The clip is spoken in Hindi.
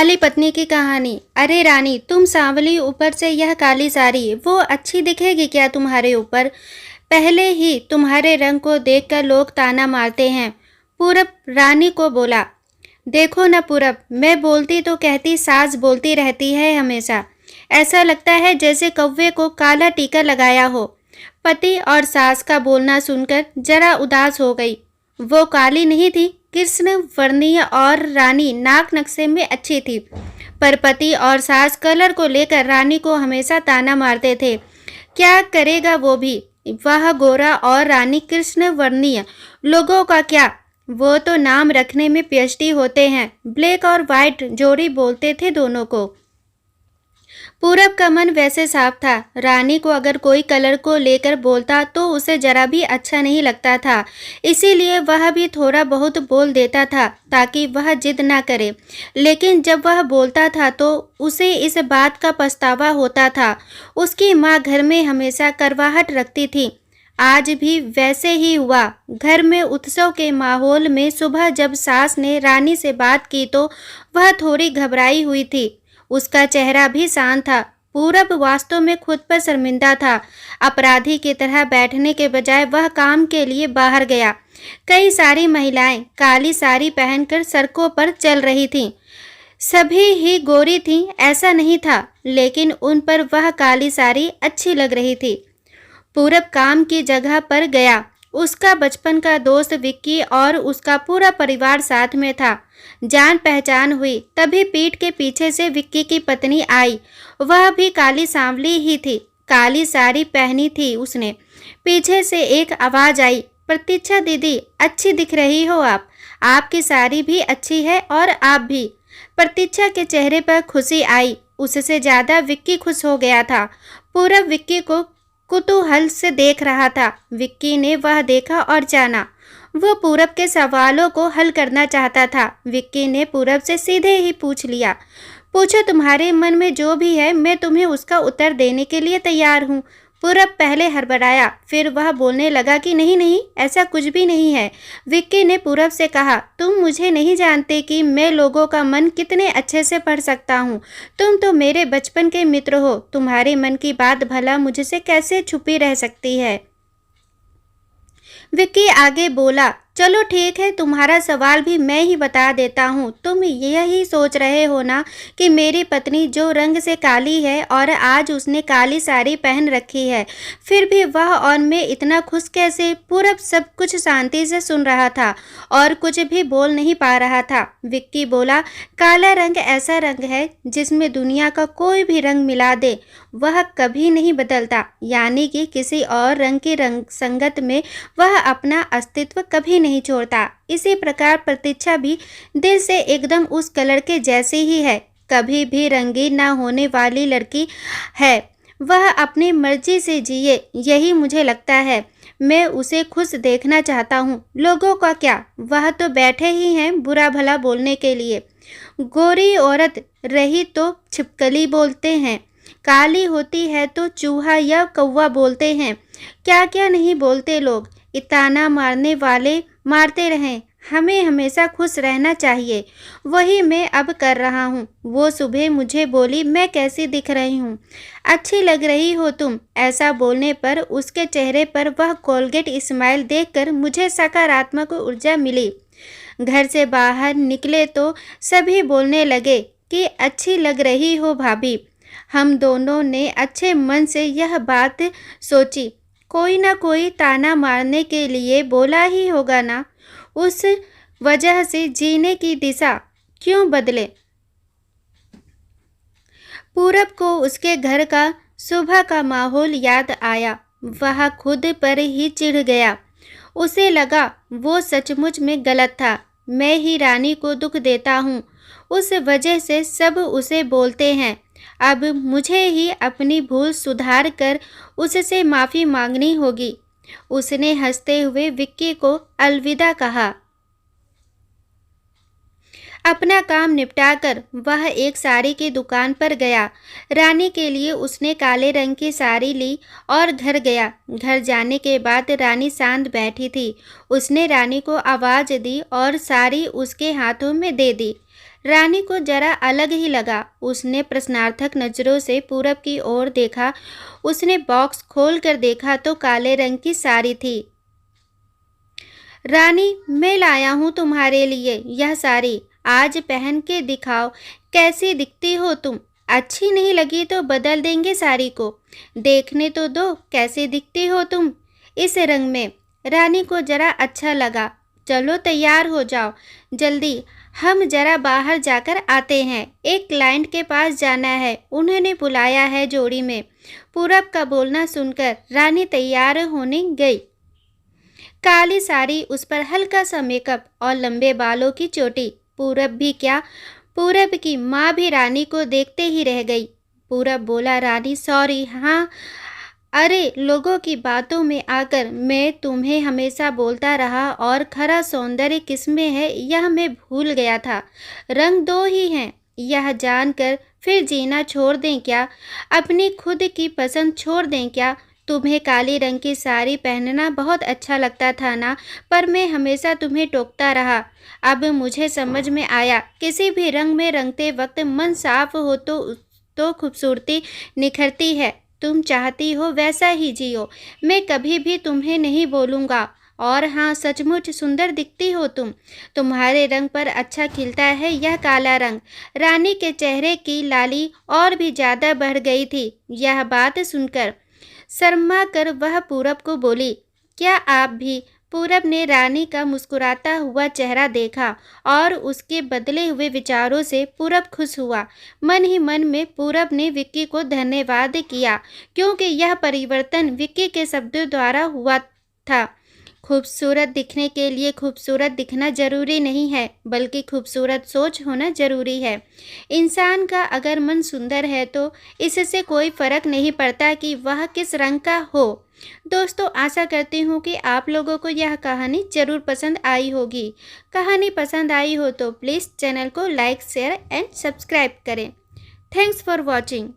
काली पत्नी की कहानी। अरे रानी, तुम सांवली, ऊपर से यह काली साड़ी, वो अच्छी दिखेगी क्या तुम्हारे ऊपर? पहले ही तुम्हारे रंग को देखकर लोग ताना मारते हैं। पूरब रानी को बोला। देखो न पूरब, मैं बोलती तो कहती सास बोलती रहती है हमेशा। ऐसा लगता है जैसे कौवे को काला टीका लगाया हो। पति और सास का बोलना सुनकर जरा उदास हो गई। वो काली नहीं थी, कृष्ण वर्णीय और रानी नाक नक्शे में अच्छी थी, पर पति और सास कलर को लेकर रानी को हमेशा ताना मारते थे। क्या करेगा वो भी, वह गोरा और रानी कृष्ण वर्णीय। लोगों का क्या, वो तो नाम रखने में पीएचडी होते हैं। ब्लैक और वाइट जोड़ी बोलते थे दोनों को। पूरब का मन वैसे साफ था। रानी को अगर कोई कलर को लेकर बोलता तो उसे जरा भी अच्छा नहीं लगता था, इसीलिए वह भी थोड़ा बहुत बोल देता था ताकि वह जिद ना करे। लेकिन जब वह बोलता था तो उसे इस बात का पछतावा होता था। उसकी माँ घर में हमेशा करवाहट रखती थी। आज भी वैसे ही हुआ। घर में उत्सव के माहौल में सुबह जब सास ने रानी से बात की तो वह थोड़ी घबराई हुई थी। उसका चेहरा भी शांत था। पूरब वास्तव में खुद पर शर्मिंदा था। अपराधी की तरह बैठने के बजाय वह काम के लिए बाहर गया। कई सारी महिलाएं काली साड़ी पहनकर सड़कों पर चल रही थीं। सभी ही गोरी थीं ऐसा नहीं था, लेकिन उन पर वह काली साड़ी अच्छी लग रही थी। पूरब काम की जगह पर गया। उसका बचपन का दोस्त विक्की और उसका पूरा परिवार साथ में था। जान पहचान हुई तभी पीठ के पीछे से विक्की की पत्नी आई। वह भी काली सांवली ही थी, काली साड़ी पहनी थी उसने। पीछे से एक आवाज आई, प्रतीक्षा दीदी, अच्छी दिख रही हो आप। आपकी साड़ी भी अच्छी है और आप भी। प्रतीक्षा के चेहरे पर खुशी आई। उससे ज्यादा विक्की खुश हो गया था। पूरब विक्की को कुतूहल से देख रहा था। विक्की ने वह देखा और जाना। वो पूरब के सवालों को हल करना चाहता था। विक्की ने पूरब से सीधे ही पूछ लिया, पूछो, तुम्हारे मन में जो भी है मैं तुम्हें उसका उत्तर देने के लिए तैयार हूँ। पूरब पहले हड़बड़ाया, फिर वह बोलने लगा कि नहीं नहीं, ऐसा कुछ भी नहीं है। विक्की ने पूरब से कहा, तुम मुझे नहीं जानते कि मैं लोगों का मन कितने अच्छे से पढ़ सकता हूँ। तुम तो मेरे बचपन के मित्र हो। तुम्हारे मन की बात भला मुझसे कैसे छुपी रह सकती है। विक्की आगे बोला, चलो ठीक है, तुम्हारा सवाल भी मैं ही बता देता हूँ। तुम यही सोच रहे हो ना कि मेरी पत्नी जो रंग से काली है और आज उसने काली साड़ी पहन रखी है, फिर भी वह और मैं इतना खुश कैसे? पूरब सब कुछ शांति से सुन रहा था और कुछ भी बोल नहीं पा रहा था। विक्की बोला, काला रंग ऐसा रंग है जिसमें दुनिया का कोई भी रंग मिला दे वह कभी नहीं बदलता, यानी कि किसी और रंग की रंग संगत में वह अपना अस्तित्व कभी नहीं छोड़ता। इसी प्रकार प्रतीक्षा भी दिल से एकदम उस कलर के जैसी ही है, कभी भी रंगीन ना होने वाली लड़की है। वह अपनी मर्जी से जिए, यही मुझे लगता है। मैं उसे खुश देखना चाहता हूँ। लोगों का क्या, वह तो बैठे ही हैं बुरा भला बोलने के लिए। गोरी औरत रही तो छिपकली बोलते हैं, काली होती है तो चूहा या कौवा बोलते हैं। क्या क्या नहीं बोलते लोग। ताना मारने वाले मारते रहें, हमें हमेशा खुश रहना चाहिए। वही मैं अब कर रहा हूँ। वो सुबह मुझे बोली, मैं कैसी दिख रही हूँ? अच्छी लग रही हो तुम। ऐसा बोलने पर उसके चेहरे पर वह कोलगेट स्माइल देखकर मुझे सकारात्मक ऊर्जा मिली। घर से बाहर निकले तो सभी बोलने लगे कि अच्छी लग रही हो भाभी। हम दोनों ने अच्छे मन से यह बात सोची, कोई ना कोई ताना मारने के लिए बोला ही होगा ना। उस वजह से जीने की दिशा क्यों बदले। पूरब को उसके घर का सुबह का माहौल याद आया। वह खुद पर ही चिढ़ गया। उसे लगा वो सचमुच में गलत था। मैं ही रानी को दुख देता हूँ, उस वजह से सब उसे बोलते हैं। अब मुझे ही अपनी भूल सुधार कर उससे माफ़ी मांगनी होगी। उसने हंसते हुए विक्की को अलविदा कहा। अपना काम निपटाकर वह एक साड़ी की दुकान पर गया। रानी के लिए उसने काले रंग की साड़ी ली और घर गया। घर जाने के बाद रानी शांत बैठी थी। उसने रानी को आवाज़ दी और साड़ी उसके हाथों में दे दी। रानी को जरा अलग ही लगा। उसने प्रश्नार्थक नजरों से पूरब की ओर देखा। उसने बॉक्स खोल कर देखा तो काले रंग की साड़ी थी। रानी, मैं लाया हूँ तुम्हारे लिए यह साड़ी, आज पहन के दिखाओ कैसी दिखती हो तुम। अच्छी नहीं लगी तो बदल देंगे साड़ी को, देखने तो दो कैसी दिखती हो तुम इस रंग में। रानी को जरा अच्छा लगा। चलो तैयार हो जाओ जल्दी, हम जरा बाहर जाकर आते हैं, एक क्लाइंट के पास जाना है, उन्होंने बुलाया है जोड़ी में। पूरब का बोलना सुनकर रानी तैयार होने गई। काली साड़ी, उस पर हल्का सा मेकअप और लंबे बालों की चोटी। पूरब भी क्या, पूरब की माँ भी रानी को देखते ही रह गई। पूरब बोला, रानी सॉरी। हाँ, अरे लोगों की बातों में आकर मैं तुम्हें हमेशा बोलता रहा और खरा सौंदर्य किसमें है यह मैं भूल गया था। रंग दो ही हैं, यह जानकर फिर जीना छोड़ दें क्या, अपनी खुद की पसंद छोड़ दें क्या। तुम्हें काली रंग की साड़ी पहनना बहुत अच्छा लगता था ना, पर मैं हमेशा तुम्हें टोकता रहा। अब मुझे समझ में आया, किसी भी रंग में रंगते वक्त मन साफ हो तो खूबसूरती निखरती है। तुम चाहती हो वैसा ही जियो, मैं कभी भी तुम्हें नहीं बोलूँगा। और हाँ, सचमुच सुंदर दिखती हो तुम, तुम्हारे रंग पर अच्छा खिलता है यह काला रंग। रानी के चेहरे की लाली और भी ज़्यादा बढ़ गई थी। यह बात सुनकर शर्मा कर वह पूरब को बोली, क्या आप भी। पूरब ने रानी का मुस्कुराता हुआ चेहरा देखा और उसके बदले हुए विचारों से पूरब खुश हुआ। मन ही मन में पूरब ने विक्की को धन्यवाद किया, क्योंकि यह परिवर्तन विक्की के शब्दों द्वारा हुआ था। खूबसूरत दिखने के लिए खूबसूरत दिखना जरूरी नहीं है, बल्कि खूबसूरत सोच होना जरूरी है। इंसान का अगर मन सुंदर है तो इससे कोई फर्क नहीं पड़ता कि वह किस रंग का हो। दोस्तों, आशा करती हूँ कि आप लोगों को यह कहानी जरूर पसंद आई होगी। कहानी पसंद आई हो तो प्लीज़ चैनल को लाइक, शेयर एंड सब्सक्राइब करें। Thanks for watching.